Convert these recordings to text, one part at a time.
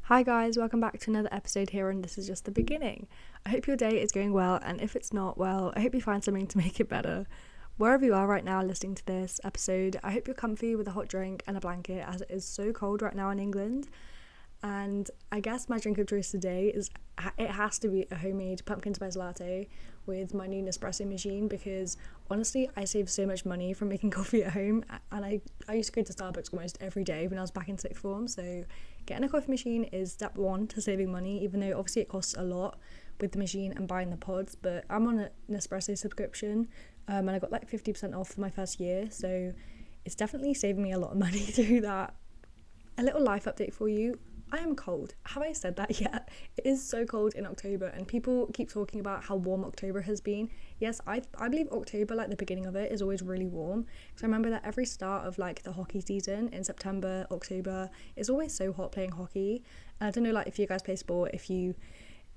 Hi guys, welcome back to another episode here, and this is just the beginning. I hope your day is going well, and if it's not, well, I hope you find something to make it better. Wherever you are right now listening to this episode, I hope you're comfy with a hot drink and a blanket, as it is so cold right now in England. And I guess my drink of choice today it has to be a homemade pumpkin spice latte with my new Nespresso machine, because honestly I save so much money from making coffee at home, and I used to go to Starbucks almost every day when I was back in sixth form. So getting a coffee machine is step one to saving money, even though obviously it costs a lot with the machine and buying the pods. But I'm on an Nespresso subscription, and I got like 50% off for my first year, so it's definitely saving me a lot of money through that. A little life update for you. I am cold. Have I said that yet? It is so cold in October, and people keep talking about how warm October has been. Yes, I believe October, like the beginning of it, is always really warm. Because I remember that every start of like the hockey season in September, October, is always so hot playing hockey. And I don't know like if you guys play sport, if you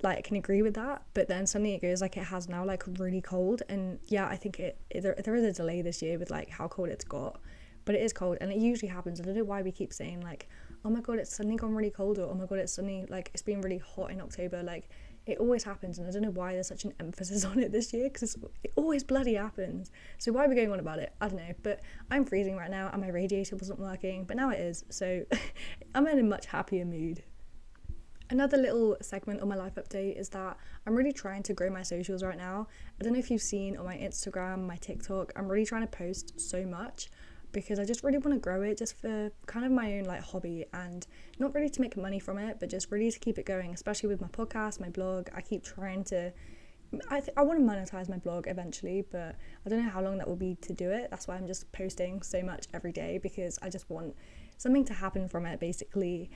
like can agree with that, but then suddenly it goes like it has now, like really cold. And yeah, I think there is a delay this year with like how cold it's got, but it is cold, and it usually happens. I don't know why we keep saying like, oh my god, it's suddenly gone really cold, or oh my god, it's suddenly like it's been really hot in October. Like it always happens, and I don't know why there's such an emphasis on it this year, because it always bloody happens. So why are we going on about it? I don't know. But I'm freezing right now, and my radiator wasn't working, but now it is, so I'm in a much happier mood. Another little segment on my life update is that I'm really trying to grow my socials right now. I don't know if you've seen on my Instagram, my TikTok, I'm really trying to post so much, because I just really want to grow it, just for kind of my own like hobby, and not really to make money from it, but just really to keep it going, especially with my podcast, my blog. I keep trying to, I want to monetize my blog eventually, but I don't know how long that will be to do it. That's why I'm just posting so much every day, because I just want something to happen from it, basically.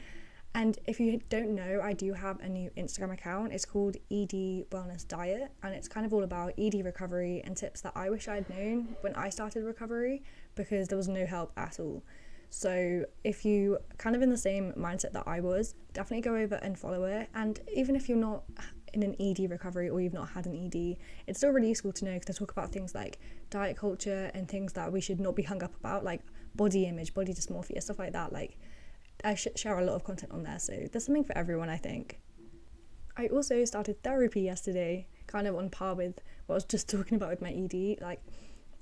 And if you don't know, I do have a new Instagram account. It's called ED Wellness Diet, and it's kind of all about ED recovery and tips that I wish I'd known when I started recovery, because there was no help at all. So if you kind of in the same mindset that I was, definitely go over and follow it. And even if you're not in an ED recovery, or you've not had an ED, it's still really useful to know, because I talk about things like diet culture and things that we should not be hung up about, like body image, body dysmorphia, stuff like that. Like I share a lot of content on there, so there's something for everyone, I think. I also started therapy yesterday, kind of on par with what I was just talking about with my ED. Like,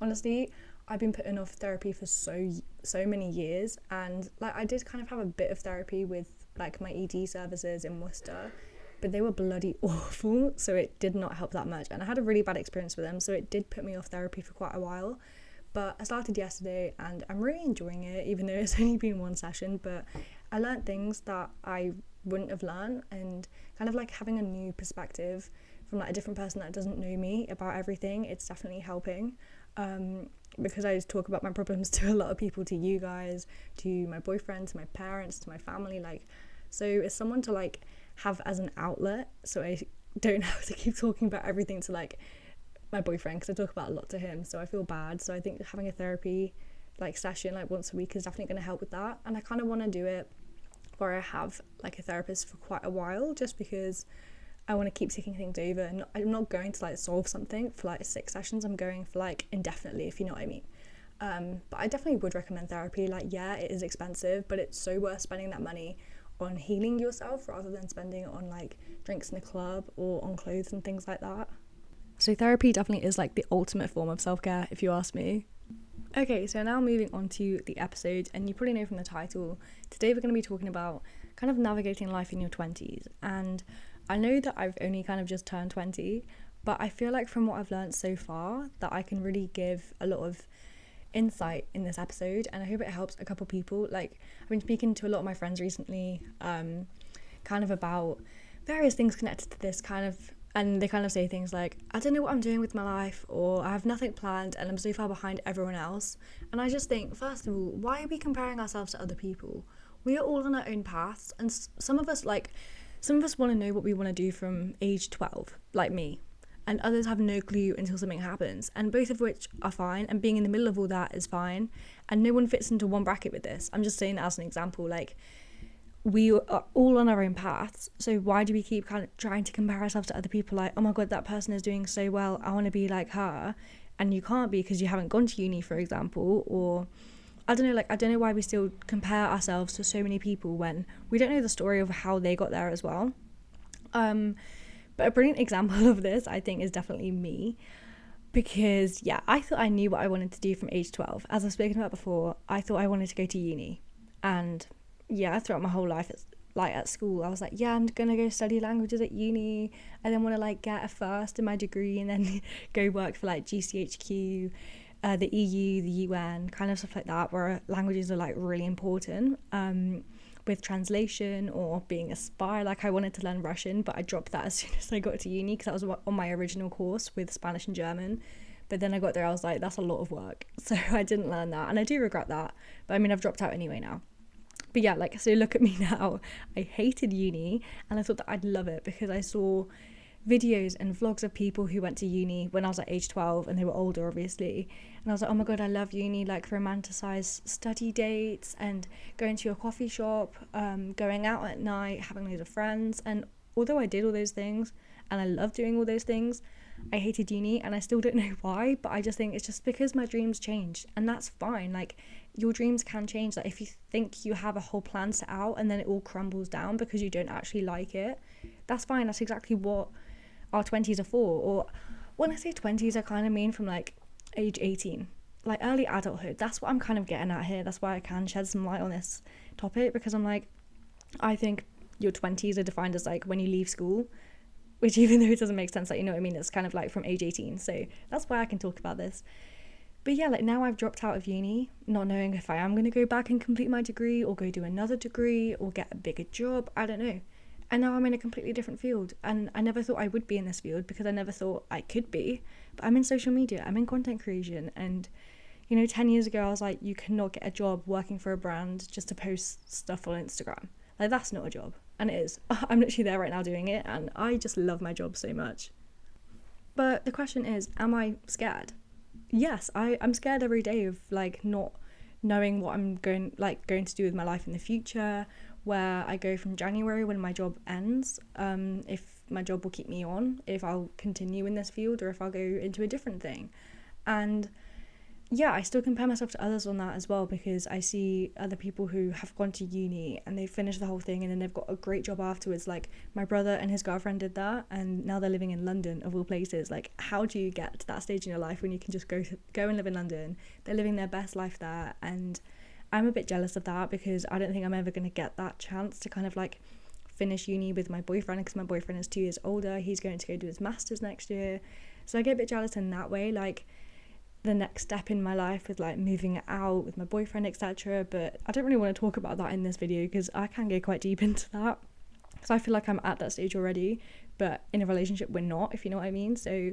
honestly, I've been putting off therapy for so many years, and like I did kind of have a bit of therapy with like my ED services in Worcester, but they were bloody awful, so it did not help that much, and I had a really bad experience with them, so it did put me off therapy for quite a while. But I started yesterday, and I'm really enjoying it, even though it's only been one session. But I learned things that I wouldn't have learned, and kind of like having a new perspective from like a different person that doesn't know me about everything. It's definitely helping, because I just talk about my problems to a lot of people, to you guys, to my boyfriend, to my parents, to my family. Like, so it's someone to like have as an outlet, so I don't have to keep talking about everything to like my boyfriend, because I talk about a lot to him, so I feel bad. So I think having a therapy like session like once a week is definitely going to help with that. And I kind of want to do it where I have like a therapist for quite a while, just because I want to keep taking things over, and I'm not going to like solve something for like 6 sessions. I'm going for like indefinitely, if you know what I mean. But I definitely would recommend therapy. Like, yeah, it is expensive, but it's so worth spending that money on healing yourself, rather than spending it on like drinks in a club or on clothes and things like that. So therapy definitely is like the ultimate form of self-care, if you ask me. Okay, so now moving on to the episode, and you probably know from the title, today we're going to be talking about kind of navigating life in your 20s. And I know that I've only kind of just turned 20, but I feel like from what I've learned so far that I can really give a lot of insight in this episode, and I hope it helps a couple people. Like, I've been speaking to a lot of my friends recently, kind of about various things connected to this kind of, and they kind of say things like, I don't know what I'm doing with my life, or I have nothing planned and I'm so far behind everyone else. And I just think, first of all, why are we comparing ourselves to other people? We are all on our own paths, and some of us want to know what we want to do from age 12, like me, and others have no clue until something happens, and both of which are fine, and being in the middle of all that is fine, and no one fits into one bracket with this. I'm just saying that as an example. Like, we are all on our own paths, so why do we keep kind of trying to compare ourselves to other people? Like, oh my god, that person is doing so well, I want to be like her. And you can't be, because you haven't gone to uni, for example, or I don't know, like, I don't know why we still compare ourselves to so many people when we don't know the story of how they got there as well. But a brilliant example of this, I think, is definitely me. Because, yeah, I thought I knew what I wanted to do from age 12. As I've spoken about before, I thought I wanted to go to uni. And, yeah, throughout my whole life, it's like at school, I was like, yeah, I'm going to go study languages at uni. I then want to, like, get a first in my degree and then go work for, like, GCHQ, the EU, the UN, kind of stuff like that, where languages are, like, really important. With translation or being a spy. Like, I wanted to learn Russian, but I dropped that as soon as I got to uni because that was on my original course with Spanish and German. But then I got there, I was like, that's a lot of work, so I didn't learn that, and I do regret that. But I mean, I've dropped out anyway now. But yeah, like, so look at me now. I hated uni, and I thought that I'd love it because I saw videos and vlogs of people who went to uni when I was like age 12, and they were older obviously, and I was like, oh my god, I love uni, like romanticized study dates and going to a coffee shop, going out at night, having loads of friends. And although I did all those things and I love doing all those things, I hated uni, and I still don't know why, but I just think it's just because my dreams changed, and that's fine. Like, your dreams can change. Like, if you think you have a whole plan set out and then it all crumbles down because you don't actually like it, that's fine. That's exactly what our 20s are for. Or when I say 20s, I kind of mean from like age 18, like early adulthood. That's what I'm kind of getting at here. That's why I can shed some light on this topic, because I'm like, I think your 20s are defined as like when you leave school, which, even though it doesn't make sense, like, you know what I mean, it's kind of like from age 18. So that's why I can talk about this. But yeah, like, now I've dropped out of uni, not knowing if I am going to go back and complete my degree or go do another degree or get a bigger job. I don't know. And now I'm in a completely different field, and I never thought I would be in this field because I never thought I could be. But I'm in social media, I'm in content creation, and, you know, 10 years ago I was like, you cannot get a job working for a brand just to post stuff on Instagram. Like, that's not a job, and it is. I'm literally there right now doing it, and I just love my job so much. But the question is, am I scared? Yes, I'm scared every day of, like, not knowing what I'm going to do with my life in the future, where I go from January when my job ends, if my job will keep me on, if I'll continue in this field, or if I'll go into a different thing. And yeah, I still compare myself to others on that as well, because I see other people who have gone to uni and they've finished the whole thing and then they've got a great job afterwards. Like, my brother and his girlfriend did that, and now they're living in London, of all places. Like, how do you get to that stage in your life when you can just go and live in London? They're living their best life there, and I'm a bit jealous of that because I don't think I'm ever going to get that chance to kind of like finish uni with my boyfriend, because my boyfriend is 2 years older. He's going to go do his masters next year, so I get a bit jealous in that way, like the next step in my life with like moving out with my boyfriend, etc. But I don't really want to talk about that in this video because I can go quite deep into that, because I feel like I'm at that stage already, but in a relationship we're not, if you know what I mean. So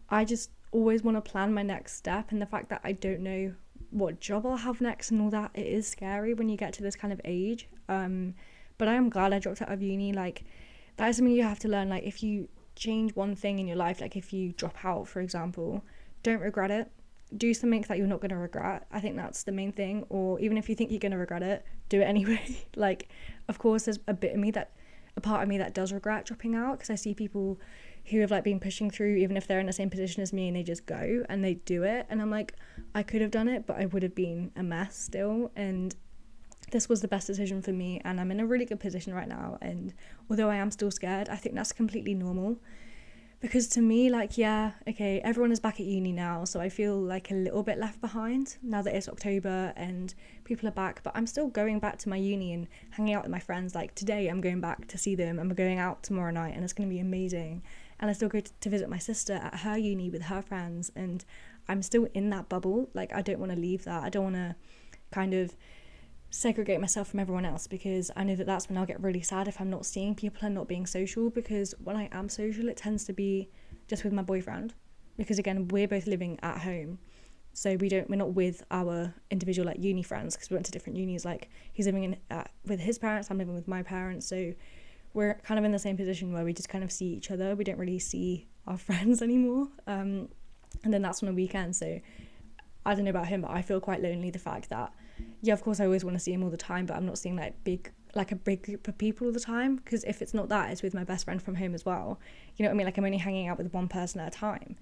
I just always want to plan my next step, and the fact that I don't know what job I'll have next and all that, it is scary when you get to this kind of age. But I am glad I dropped out of uni. Like, that is something you have to learn. Like, if you change one thing in your life, like if you drop out, for example, don't regret it. Do something that you're not going to regret. I think that's the main thing. Or even if you think you're going to regret it, do it anyway. Like, of course, there's a part of me that does regret dropping out, because I see people who have like been pushing through, even if they're in the same position as me, and they just go and they do it, and I'm like, I could have done it, but I would have been a mess still. And this was the best decision for me, and I'm in a really good position right now. And although I am still scared, I think that's completely normal, because to me, like, yeah, okay, everyone is back at uni now, so I feel like a little bit left behind now that it's October and people are back. But I'm still going back to my uni and hanging out with my friends. Like, today I'm going back to see them, and we're going out tomorrow night, and it's going to be amazing. And I still go to visit my sister at her uni with her friends, and I'm still in that bubble. Like, I don't want to leave that. I don't want to kind of segregate myself from everyone else, because I know that that's when I'll get really sad if I'm not seeing people and not being social. Because when I am social, it tends to be just with my boyfriend, because again, we're both living at home, so we're not with our individual like uni friends, because we went to different unis. Like, he's living with his parents, I'm living with my parents, so we're kind of in the same position where we just kind of see each other. We don't really see our friends anymore, and then that's on a weekend. So I don't know about him, but I feel quite lonely, the fact that, yeah, of course I always want to see him all the time, but I'm not seeing like a big group of people all the time, because if it's not that, it's with my best friend from home as well, you know what I mean? Like, I'm only hanging out with one person at a time.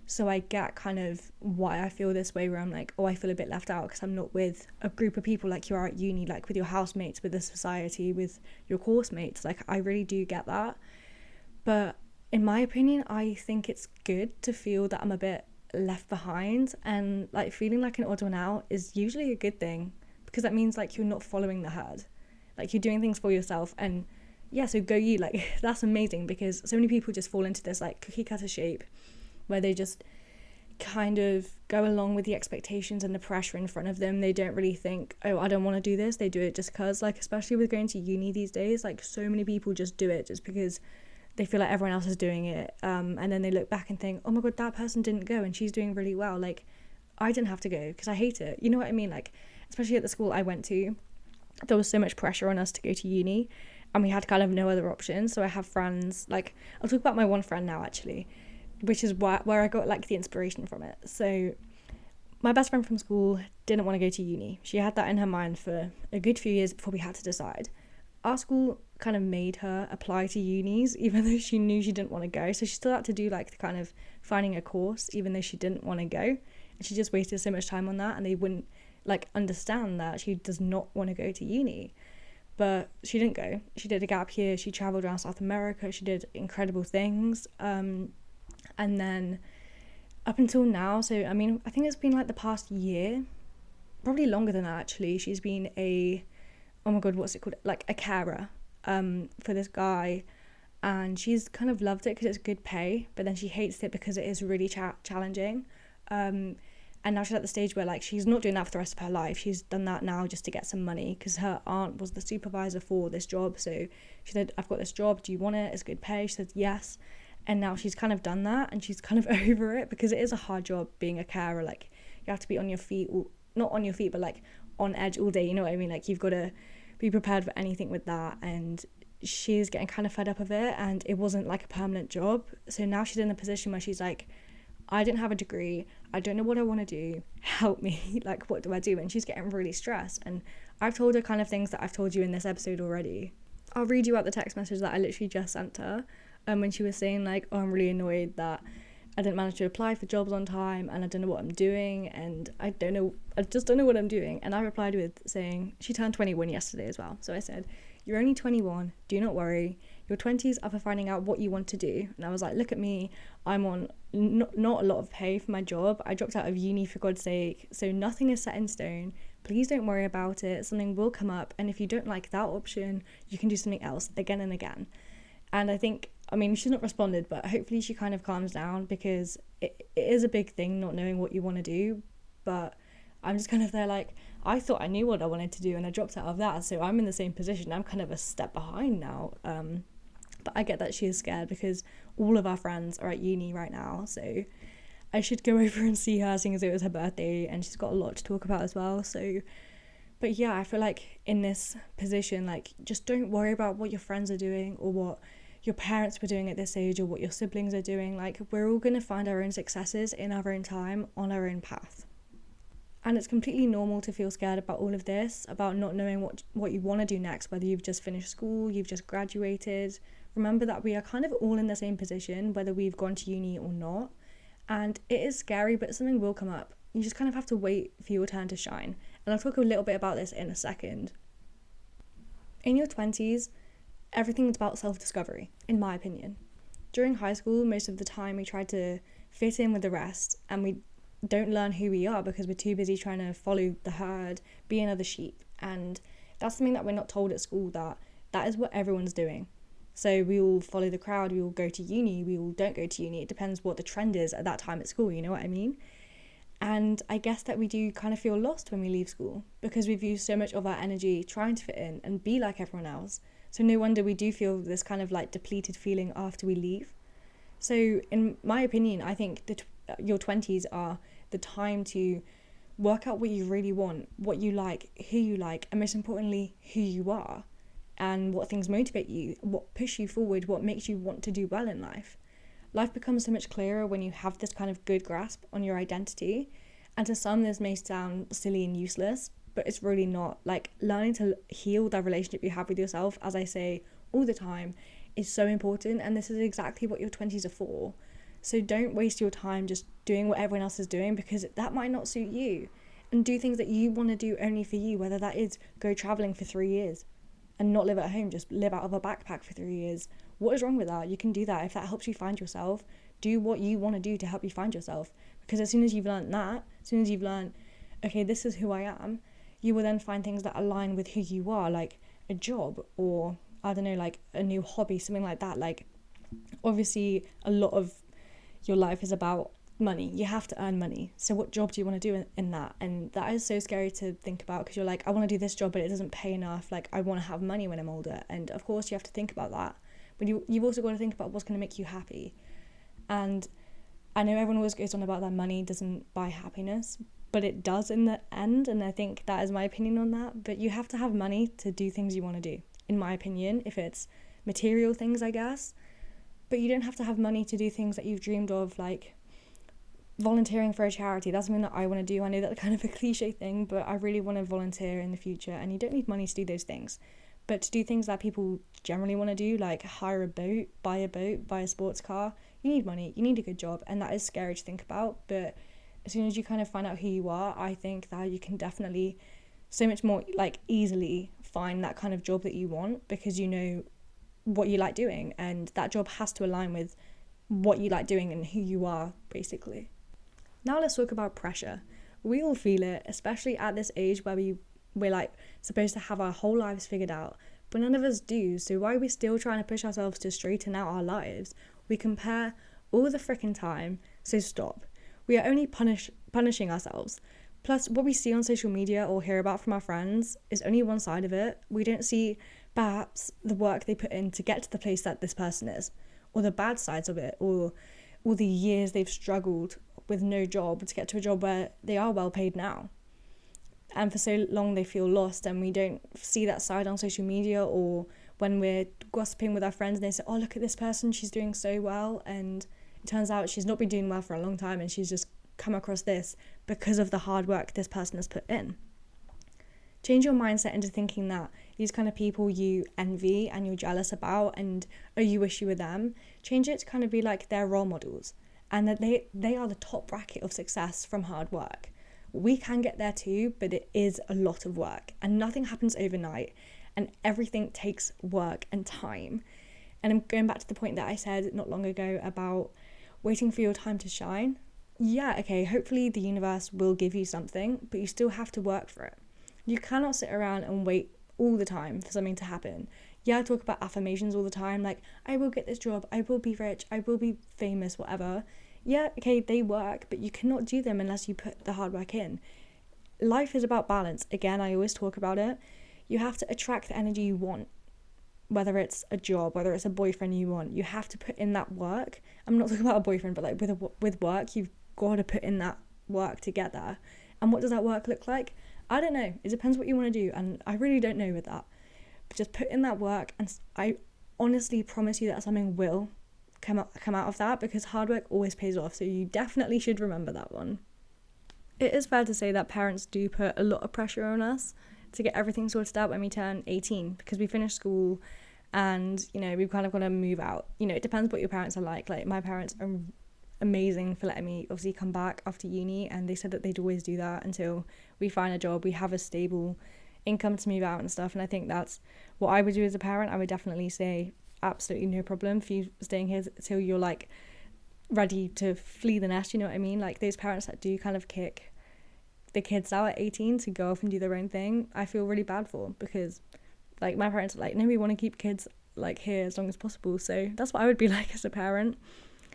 So I get kind of why I feel this way, where I'm like, oh, I feel a bit left out because I'm not with a group of people like you are at uni, like with your housemates, with the society, with your course mates. Like, I really do get that. But in my opinion, I think it's good to feel that I'm a bit left behind, and like feeling like an odd one out is usually a good thing, because that means like you're not following the herd, like you're doing things for yourself. And yeah, so go you, like that's amazing, because so many people just fall into this like cookie cutter shape where they just kind of go along with the expectations and the pressure in front of them. They don't really think, oh, I don't want to do this. They do it just because, like, especially with going to uni these days, like so many people just do it just because they feel like everyone else is doing it, and then they look back and think, oh my god, that person didn't go and she's doing really well, like I didn't have to go because I hate it, you know what I mean? Like, especially at the school I went to, there was so much pressure on us to go to uni, and we had kind of no other option. So I have friends, like I'll talk about my one friend now actually, which is where I got like the inspiration from it. So my best friend from school didn't want to go to uni. She had that in her mind for a good few years before we had to decide. Our school kind of made her apply to unis even though she knew she didn't want to go. So she still had to do like the kind of finding a course even though she didn't want to go. And she just wasted so much time on that, and they wouldn't like understand that she does not want to go to uni. But she didn't go. She did a gap year. She travelled around South America. She did incredible things. And then up until now, so I mean, I think it's been like the past year, probably longer than that actually, she's been oh my god, what's it called, like a carer for this guy, and she's kind of loved it because it's good pay, but then she hates it because it is really challenging, and now she's at the stage where like she's not doing that for the rest of her life. She's done that now just to get some money because her aunt was the supervisor for this job. So she said, I've got this job, do you want it, it's good pay? She said yes. And now she's kind of done that, and she's kind of over it because it is a hard job being a carer. Like, you have to be on your feet, not on your feet, but like on edge all day, you know what I mean? Like, you've got to be prepared for anything with that. And she's getting kind of fed up of it, and it wasn't like a permanent job. So now she's in a position where she's like, I didn't have a degree, I don't know what I want to do, help me, like what do I do? And she's getting really stressed. And I've told her kind of things that I've told you in this episode already. I'll read you out the text message that I literally just sent her. When she was saying like, oh, I'm really annoyed that I didn't manage to apply for jobs on time, and I don't know what I'm doing, and I just don't know what I'm doing. And I replied with saying, she turned 21 yesterday as well. So I said, you're only 21, do not worry, your 20s are for finding out what you want to do. And I was like, look at me, I'm on not a lot of pay for my job, I dropped out of uni for God's sake, so nothing is set in stone, please don't worry about it, something will come up, and if you don't like that option, you can do something else again and again. And I think, I mean, she's not responded, but hopefully she kind of calms down, because it is a big thing not knowing what you want to do. But I'm just kind of there like, I thought I knew what I wanted to do and I dropped out of that, so I'm in the same position. I'm kind of a step behind now. But I get that she is scared because all of our friends are at uni right now, so I should go over and see her, seeing as it was her birthday and she's got a lot to talk about as well. So, but yeah, I feel like in this position, like, just don't worry about what your friends are doing or what your parents were doing at this age or what your siblings are doing. Like, we're all going to find our own successes in our own time, on our own path. And it's completely normal to feel scared about all of this, about not knowing what you want to do next, whether you've just finished school, you've just graduated. Remember that we are kind of all in the same position, whether we've gone to uni or not. And it is scary, but something will come up. You just kind of have to wait for your turn to shine. And I'll talk a little bit about this in a second. In your 20s, everything's about self-discovery, in my opinion. During high school, most of the time we try to fit in with the rest, and we don't learn who we are because we're too busy trying to follow the herd, be another sheep. And that's something that we're not told at school, that is what everyone's doing. So we all follow the crowd, we all go to uni, we all don't go to uni. It depends what the trend is at that time at school, you know what I mean? And I guess that we do kind of feel lost when we leave school because we've used so much of our energy trying to fit in and be like everyone else. So no wonder we do feel this kind of like depleted feeling after we leave. So in my opinion, I think that your 20s are the time to work out what you really want, what you like, and most importantly, who you are, and what things motivate you, what push you forward, what makes you want to do well in life. Life becomes so much clearer when you have this kind of good grasp on your identity. And to some, this may sound silly and useless, but it's really not. Like, learning to heal that relationship you have with yourself, as I say all the time, is so important. And this is exactly what your 20s are for. So don't waste your time just doing what everyone else is doing, because that might not suit you. And do things that you want to do only for you, whether that is go traveling for 3 years and not live at home, just live out of a backpack for 3 years. What is wrong with that? You can do that. If that helps you find yourself, do what you want to do to help you find yourself. Because as soon as you've learned that, as soon as you've learned, okay, this is who I am, you will then find things that align with who you are, like a job, or I don't know, like a new hobby, something like that. Like, obviously a lot of your life is about money. You have to earn money. So what job do you want to do in that? And that is so scary to think about, because you're like, I want to do this job, but it doesn't pay enough. Like, I want to have money when I'm older. And of course you have to think about that, but you've also got to think about what's going to make you happy. And I know everyone always goes on about that money doesn't buy happiness, but it does in the end. And I think that is my opinion on that. But you have to have money to do things you want to do, in my opinion, if it's material things, I guess. But you don't have to have money to do things that you've dreamed of, like volunteering for a charity. That's something that I want to do. I know that's kind of a cliche thing, but I really want to volunteer in the future, and you don't need money to do those things. But to do things that people generally want to do, like hire a boat, buy a sports car, you need money, you need a good job, and that is scary to think about. But as soon as you kind of find out who you are, I think that you can definitely so much more like easily find that kind of job that you want, because you know what you like doing, and that job has to align with what you like doing and who you are, basically. Now let's talk about pressure. We all feel it, especially at this age where we're like supposed to have our whole lives figured out, but none of us do. So why are we still trying to push ourselves to straighten out our lives? We compare all the freaking time, so stop. We are only punishing ourselves. Plus, what we see on social media or hear about from our friends is only one side of it. We don't see perhaps the work they put in to get to the place that this person is, or the bad sides of it, or all the years they've struggled with no job to get to a job where they are well paid now. And for so long they feel lost, and we don't see that side on social media, or when we're gossiping with our friends and they say, oh, look at this person, she's doing so well, and it turns out she's not been doing well for a long time, and she's just come across this because of the hard work this person has put in. Change your mindset into thinking that these kind of people you envy and you're jealous about and you wish you were them, change it to kind of be like their role models, and that they are the top bracket of success from hard work. We can get there too, but it is a lot of work, and nothing happens overnight, and everything takes work and time. And I'm going back to the point that I said not long ago about waiting for your time to shine. Yeah, okay, hopefully the universe will give you something, but you still have to work for it. You cannot sit around and wait all the time for something to happen. Yeah, I talk about affirmations all the time, like, I will get this job, I will be rich, I will be famous, whatever. Yeah, okay, they work, but you cannot do them unless you put the hard work in. Life is about balance. Again, I always talk about it. You have to attract the energy you want, whether it's a job, whether it's a boyfriend you want. You have to put in that work. I'm not talking about a boyfriend, but like with work, you've got to put in that work to get there. And what does that work look like? I don't know. It depends what you want to do, and I really don't know with that. But just put in that work, and I honestly promise you that something will come out of that, because hard work always pays off. So you definitely should remember that one. It is fair to say that parents do put a lot of pressure on us to get everything sorted out when we turn 18, because we finish school and, you know, we've kind of got to move out. You know, it depends what your parents are like. Like, my parents are amazing for letting me obviously come back after uni, and they said that they'd always do that until we find a job, we have a stable income to move out and stuff. And I think that's what I would do as a parent. I would definitely say absolutely no problem for you staying here till you're like ready to flee the nest, you know what I mean? Like, those parents that do kind of kick the kids out at 18 to go off and do their own thing, I feel really bad for, because like my parents are like, no, we want to keep kids like here as long as possible. So that's what I would be like as a parent.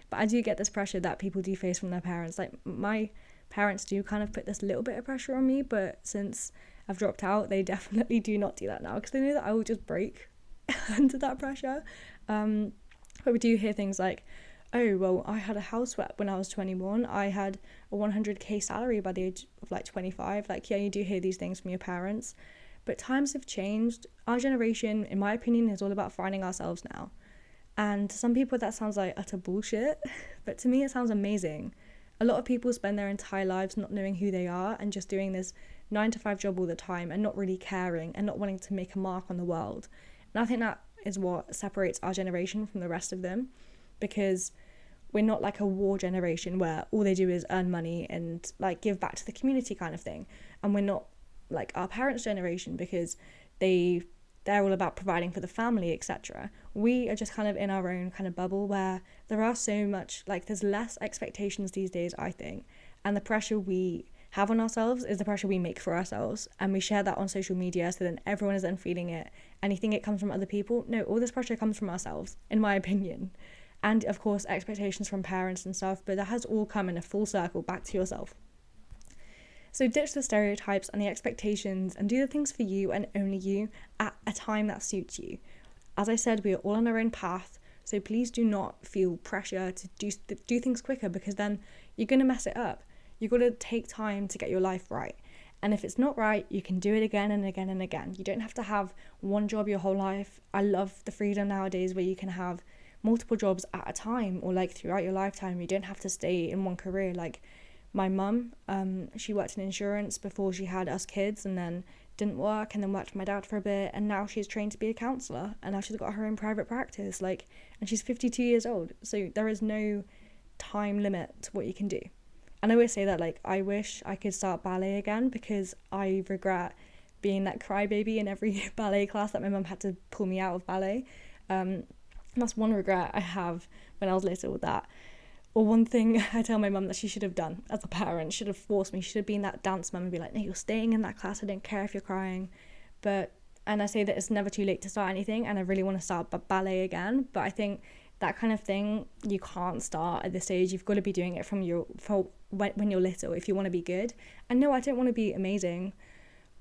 But I do get this pressure that people do face from their parents. Like, my parents do kind of put this little bit of pressure on me, but since I've dropped out, they definitely do not do that now, because they know that I will just break under that pressure. But we do hear things like, oh, well, I had a house when I was 21, I had a 100k salary by the age of like 25. Like, yeah, you do hear these things from your parents, but times have changed. Our generation, in my opinion, is all about finding ourselves now. And to some people that sounds like utter bullshit, but to me it sounds amazing. A lot of people spend their entire lives not knowing who they are and just doing this 9-to-5 job all the time and not really caring and not wanting to make a mark on the world. And I think that is what separates our generation from the rest of them, because we're not like a war generation where all they do is earn money and like give back to the community kind of thing. And we're not like our parents' generation, because they're all about providing for the family, etc. We are just kind of in our own kind of bubble where there are so much, like, there's less expectations these days, I think, and the pressure we have on ourselves is the pressure we make for ourselves, and we share that on social media, so then everyone is then feeling it and you think it comes from other people. No, all this pressure comes from ourselves, in my opinion. And of course expectations from parents and stuff, but that has all come in a full circle back to yourself. So ditch the stereotypes and the expectations and do the things for you and only you at a time that suits you. As I said, we are all on our own path, so please do not feel pressure to do things quicker, because then you're going to mess it up. You've got to take time to get your life right. And if it's not right, you can do it again and again and again. You don't have to have one job your whole life. I love the freedom nowadays where you can have multiple jobs at a time, or like throughout your lifetime. You don't have to stay in one career. Like my mum, she worked in insurance before she had us kids, and then didn't work, and then worked for my dad for a bit, and now she's trained to be a counsellor, and now she's got her own private practice, like, and she's 52 years old. So there is no time limit to what you can do. And I always say that, like, I wish I could start ballet again, because I regret being that crybaby in every ballet class that my mum had to pull me out of ballet. That's one regret I have when I was little, that, or one thing I tell my mum that she should have done as a parent, should have forced me, she should have been that dance mum and be like, no, you're staying in that class, I don't care if you're crying. And I say that it's never too late to start anything, and I really want to start ballet again, but I think that kind of thing you can't start at this age. You've got to be doing it from when you're little if you want to be good. And no, I don't want to be amazing,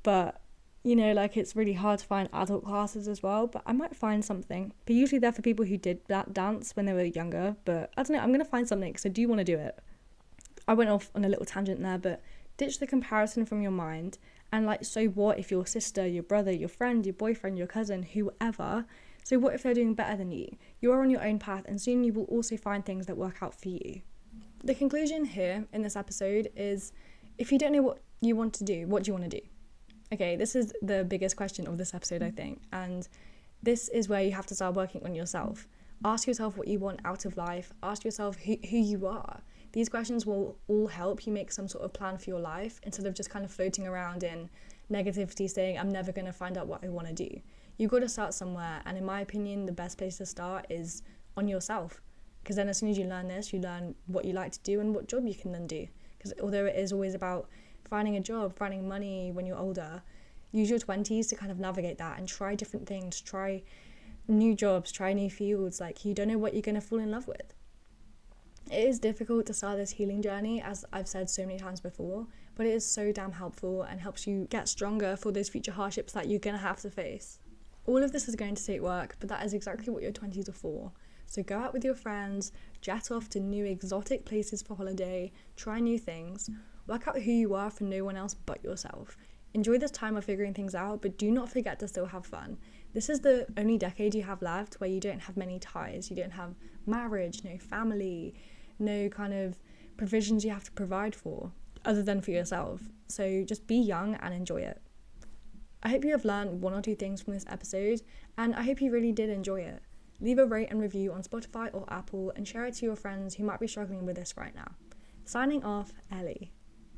but you know, like, it's really hard to find adult classes as well, but I might find something. But usually they're for people who did that dance when they were younger, but I don't know, I'm going to find something because I do want to do it. I went off on a little tangent there, but ditch the comparison from your mind. And like, so what if your sister, your brother, your friend, your boyfriend, your cousin, whoever, so what if they're doing better than you? You are on your own path, and soon you will also find things that work out for you. The conclusion here in this episode is, if you don't know what you want to do, what do you want to do? Okay, this is the biggest question of this episode, I think, and this is where you have to start working on yourself. Ask yourself what you want out of life. Ask yourself who you are. These questions will all help you make some sort of plan for your life, instead of just kind of floating around in negativity saying, I'm never going to find out what I want to do. You've got to start somewhere, and in my opinion, the best place to start is on yourself, because then as soon as you learn this, you learn what you like to do and what job you can then do. Because although it is always about finding a job, finding money when you're older, use your 20s to kind of navigate that and try different things, try new jobs, try new fields. Like, you don't know what you're going to fall in love with. It is difficult to start this healing journey, as I've said so many times before, but it is so damn helpful and helps you get stronger for those future hardships that you're going to have to face. All of this is going to take work, but that is exactly what your 20s are for. So go out with your friends, jet off to new exotic places for holiday, try new things, work out who you are for no one else but yourself. Enjoy this time of figuring things out, but do not forget to still have fun. This is the only decade you have left where you don't have many ties. You don't have marriage, no family, no kind of provisions you have to provide for, other than for yourself. So just be young and enjoy it. I hope you have learned one or two things from this episode, and I hope you really did enjoy it. Leave a rate and review on Spotify or Apple, and share it to your friends who might be struggling with this right now. Signing off, Ellie.